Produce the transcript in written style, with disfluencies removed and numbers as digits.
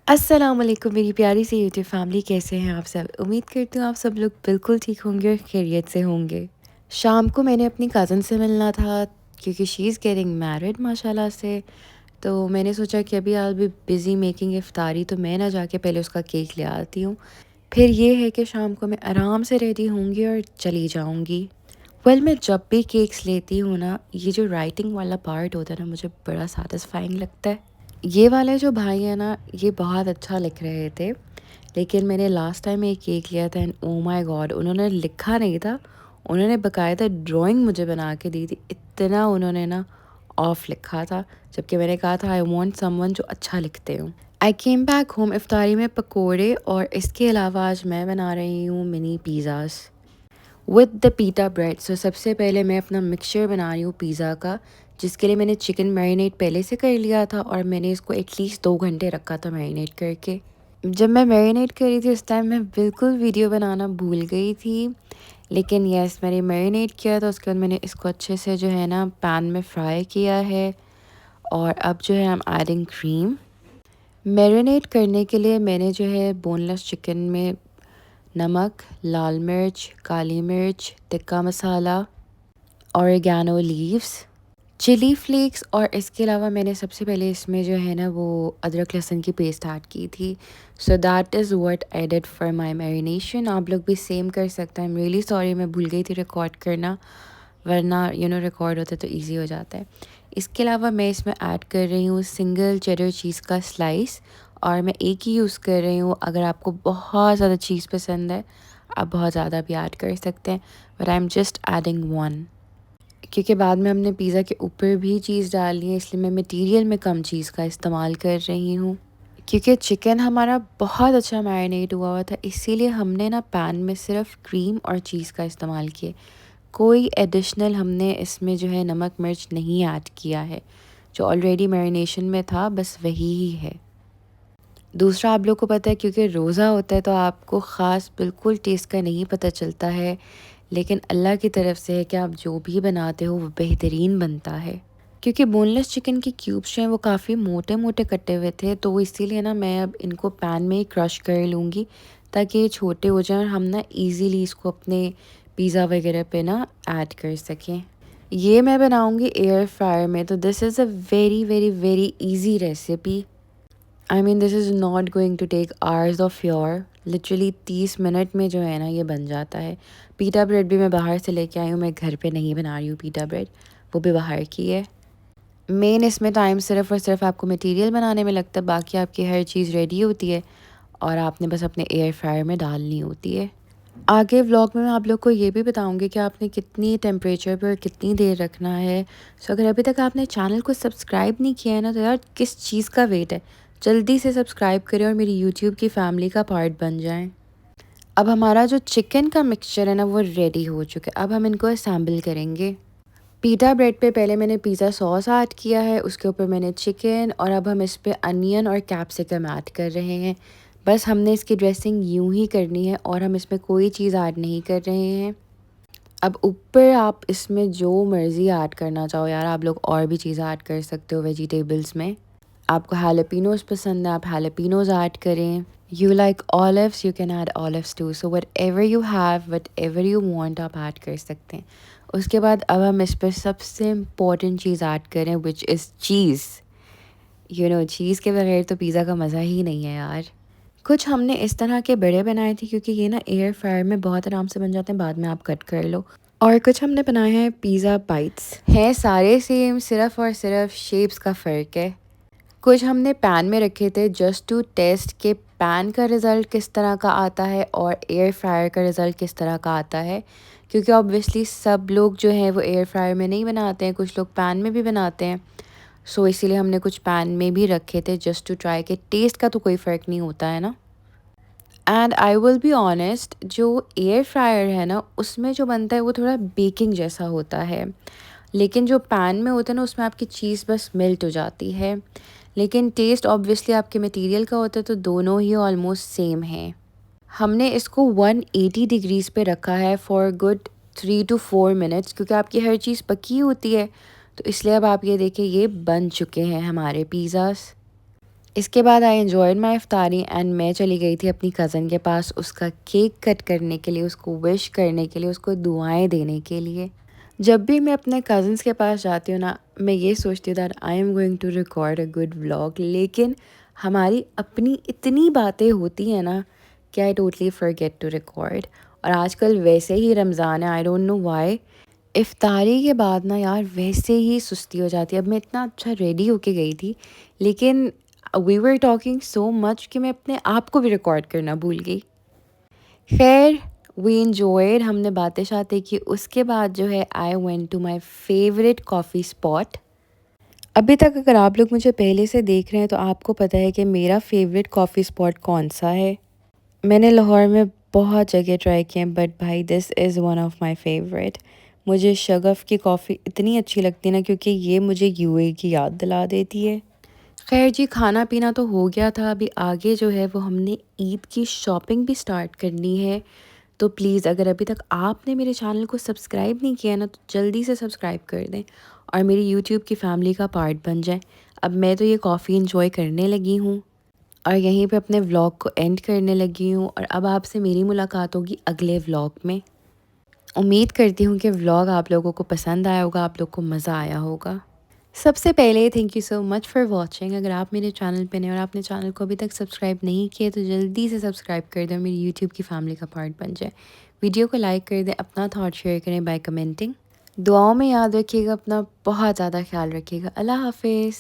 अस्सलामुअलैकुम मेरी प्यारी सी यूट्यूब फैमिली, कैसे हैं आप सब। उम्मीद करती हूँ आप सब लोग बिल्कुल ठीक होंगे और खैरियत से होंगे। शाम को मैंने अपनी कज़न से मिलना था क्योंकि शी इज़ गेटिंग मैरिड माशाल्लाह से। तो मैंने सोचा कि अभी I will be busy making iftari, तो मैं ना जाके पहले उसका केक ले आती हूँ। फिर ये है कि शाम को मैं आराम से रेडी होंगी और चली जाऊँगी। मैं जब भी केक्स लेती हूँ ना, ये जो राइटिंग वाला पार्ट होता है ना, मुझे बड़ा सैटिस्फाइंग लगता है। ये वाले जो भाई हैं ना, ये बहुत अच्छा लिख रहे थे। लेकिन मैंने लास्ट टाइम एक केक लिया था एंड ओह माय गॉड, उन्होंने लिखा नहीं था, उन्होंने बाकायदा ड्राइंग मुझे बना के दी थी। इतना उन्होंने ना ऑफ लिखा था, जबकि मैंने कहा था आई वांट समवन जो अच्छा लिखते हो। आई केम बैक होम, इफ्तारी में पकोड़े और इसके अलावा आज मैं बना रही हूँ mini pizzas with the pita bread. So सबसे पहले मैं अपना मिक्सचर बना रही हूँ पिज़्ज़ा का, जिसके लिए मैंने चिकन मैरिनेट पहले से कर लिया था और मैंने इसको एटलीस्ट 2 घंटे रखा था मैरिनेट करके। जब मैं मैरिनेट कर रही थी उस टाइम मैं बिल्कुल वीडियो बनाना भूल गई थी। लेकिन यस, मैंने मैरिनेट किया था, उसके बाद मैंने इसको अच्छे से जो है ना पैन में फ्राई किया है। और अब जो है I am adding cream. Marinate करने के लिए मैंने जो है बोनलेस चिकन में नमक, लाल मिर्च, काली मिर्च, tikka masala, oregano leaves, chilli flakes और इसके अलावा मैंने सबसे पहले इसमें जो है ना वो अदरक लहसुन की पेस्ट ऐड की थी। So that is what I did for my marination. आप लोग भी सेम कर सकते हैं। आई एम रियली सॉरी, मैं भूल गई थी रिकॉर्ड करना, वरना रिकॉर्ड होता तो इजी हो जाता है। इसके अलावा मैं इसमें ऐड कर रही हूँ सिंगल चेडर चीज़ का स्लाइस, और मैं एक ही यूज़ कर रही हूँ। अगर आपको बहुत ज़्यादा चीज़ पसंद है आप बहुत ज़्यादा भी ऐड कर सकते हैं, but I am just adding one, क्योंकि बाद में हमने पिज़्ज़ा के ऊपर भी चीज़ डालनी है, इसलिए मैं मटेरियल में कम चीज़ का इस्तेमाल कर रही हूँ। क्योंकि चिकन हमारा बहुत अच्छा मैरिनेट हुआ हुआ था, इसीलिए हमने ना पैन में सिर्फ क्रीम और चीज़ का इस्तेमाल किया। कोई एडिशनल हमने इसमें जो है नमक मिर्च नहीं ऐड किया है। जो ऑलरेडी मैरिनेशन में था बस वही ही है। दूसरा, आप लोग को पता है क्योंकि रोज़ा होता है तो आपको ख़ास बिल्कुल टेस्ट का नहीं पता चलता है, लेकिन अल्लाह की तरफ से है कि आप जो भी बनाते हो वो बेहतरीन बनता है। क्योंकि बोनलेस चिकन के क्यूब्स जो हैं वो काफ़ी मोटे मोटे कटे हुए थे, तो इसीलिए ना मैं अब इनको पैन में ही क्रश कर लूँगी ताकि ये छोटे हो जाएं और हम ना इजीली इसको अपने पिज़्ज़ा वगैरह पे ना ऐड कर सकें। ये मैं बनाऊँगी एयर फ्रायर में, तो this is a very very very easy recipe. I mean this is not going to take hours of your, literally 30 minute में जो है ना ये बन जाता है। पीटा ब्रेड भी मैं बाहर से लेके आई हूँ, मैं घर पे नहीं बना रही हूँ पीटा ब्रेड, वो भी बाहर की है। मेन इसमें टाइम सिर्फ़ और सिर्फ आपको मटेरियल बनाने में लगता है, बाकी आपकी हर चीज़ रेडी होती है और आपने बस अपने एयर फ्रायर में डालनी होती है। आगे व्लॉग में मैं आप लोग को ये भी बताऊंगी कि आपने कितनी टेम्परेचर पर कितनी देर रखना है। सो अगर अभी तक आपने चैनल को सब्सक्राइब नहीं किया है ना, तो यार किस चीज़ का वेट है, जल्दी से सब्सक्राइब करें और मेरी यूट्यूब की फैमिली का पार्ट बन जाएं। अब हमारा जो चिकन का मिक्सचर है ना वो रेडी हो चुका है, अब हम इनको असेंबल करेंगे। पिज़्ज़ा ब्रेड पे पहले मैंने पिज़्ज़ा सॉस ऐड किया है, उसके ऊपर मैंने चिकन, और अब हम इस पे अनियन और कैप्सिकम ऐड कर रहे हैं। बस हमने इसकी ड्रेसिंग यूं ही करनी है और हम इसमें कोई चीज़ ऐड नहीं कर रहे हैं। अब ऊपर आप इसमें जो मर्ज़ी ऐड करना चाहो यार, आप लोग और भी चीज़ें ऐड कर सकते हो वेजिटेबल्स में। आपको हैलोपिनोज़ पसंद है आप हैलोपिनोज़ ऐड करें। You like olives, you can add olives too. So whatever you have, whatever you want आप ऐड कर सकते हैं। उसके बाद अब हम इस पर सबसे इम्पॉर्टेंट चीज़ ऐड करें, विच इज़ चीज़। चीज़ के बगैर तो पिज़्ज़ा का मज़ा ही नहीं है यार। कुछ हमने इस तरह के बड़े बनाए थे क्योंकि ये ना एयर फ्रायर में बहुत आराम से बन जाते हैं, बाद में आप कट कर लो। और कुछ हमने बनाए हैं पिज़्ज़ा बाइट्स, हैं सारे सेम, सिर्फ़ और सिर्फ शेप्स का फ़र्क है। कुछ हमने पैन में रखे थे जस्ट टू टेस्ट के पैन का रिज़ल्ट किस तरह का आता है और एयर फ्रायर का रिज़ल्ट किस तरह का आता है, क्योंकि ऑब्वियसली सब लोग जो हैं वो एयर फ्रायर में नहीं बनाते हैं, कुछ लोग पैन में भी बनाते हैं। सो इसीलिए हमने कुछ पैन में भी रखे थे जस्ट टू ट्राई के टेस्ट का तो कोई फ़र्क नहीं होता है ना। And I will be honest, जो एयर फ्रायर है ना उसमें जो बनता है वो थोड़ा बेकिंग जैसा होता है, लेकिन जो पैन में होता है ना उसमें आपकी चीज़ बस मेल्ट हो जाती है। लेकिन टेस्ट ऑब्वियसली आपके मटेरियल का होता है, तो दोनों ही ऑलमोस्ट सेम हैं। हमने इसको 180 डिग्रीज़ पे रखा है फॉर गुड 3 to 4 मिनट्स, क्योंकि आपकी हर चीज़ पकी होती है। तो इसलिए अब आप ये देखें, ये बन चुके हैं हमारे पिज़्ज़ास। इसके बाद आई एन्जॉयड माई इफ्तारी एंड मैं चली गई थी अपनी कज़न के पास उसका केक कट करने के लिए, उसको विश करने के लिए, उसको दुआएँ देने के लिए। जब भी मैं अपने कज़न्स के पास जाती हूँ ना, मैं ये सोचती हूँ that I am going to record a good vlog, लेकिन हमारी अपनी इतनी बातें होती हैं ना कि I totally forget to record. और आजकल वैसे ही रमज़ान है, आई डोंट नो व्हाई इफ्तारी के बाद ना यार वैसे ही सुस्ती हो जाती है। अब मैं इतना अच्छा रेडी होके गई थी, लेकिन we were talking so much कि मैं अपने आप को भी रिकॉर्ड करना भूल गई। खैर, वी एन्जॉयड, हमने बातें-शातें की। उसके बाद जो है I went to my favourite coffee spot. अभी तक अगर आप लोग मुझे पहले से देख रहे हैं तो आपको पता है कि मेरा फेवरेट कॉफ़ी स्पॉट कौन-सा है। मैंने लाहौर में बहुत जगह ट्राई किए हैं बट भाई this is one of my favourite. मुझे शगफ़ की कॉफ़ी इतनी अच्छी लगती है ना, क्योंकि ये मुझे यूएई की याद दिला देती है। खैर जी, खाना-पीना तो हो गया था, अभी आगे जो है वो हमने ईद की शॉपिंग भी स्टार्ट करनी है। तो प्लीज़ अगर अभी तक आपने मेरे चैनल को सब्सक्राइब नहीं किया है ना, तो जल्दी से सब्सक्राइब कर दें और मेरी यूट्यूब की फैमिली का पार्ट बन जाएँ। अब मैं तो ये कॉफ़ी एन्जॉय करने लगी हूँ और यहीं पे अपने व्लॉग को एंड करने लगी हूँ और अब आपसे मेरी मुलाकात होगी अगले व्लॉग में। उम्मीद करती हूँ कि व्लॉग आप लोगों को पसंद आया होगा, आप लोग को मज़ा आया होगा। सबसे पहले thank you so much for watching. अगर आप मेरे चैनल पे नए और आपने चैनल को अभी तक सब्सक्राइब नहीं किया तो जल्दी से सब्सक्राइब कर दें, मेरी यूट्यूब की फैमिली का पार्ट बन जाए। वीडियो को लाइक कर दें, अपना थॉट शेयर करें बाय कमेंटिंग। दुआओं में याद रखिएगा अपना, बहुत ज़्यादा ख्याल रखिएगा। अल्लाह हाफिज़।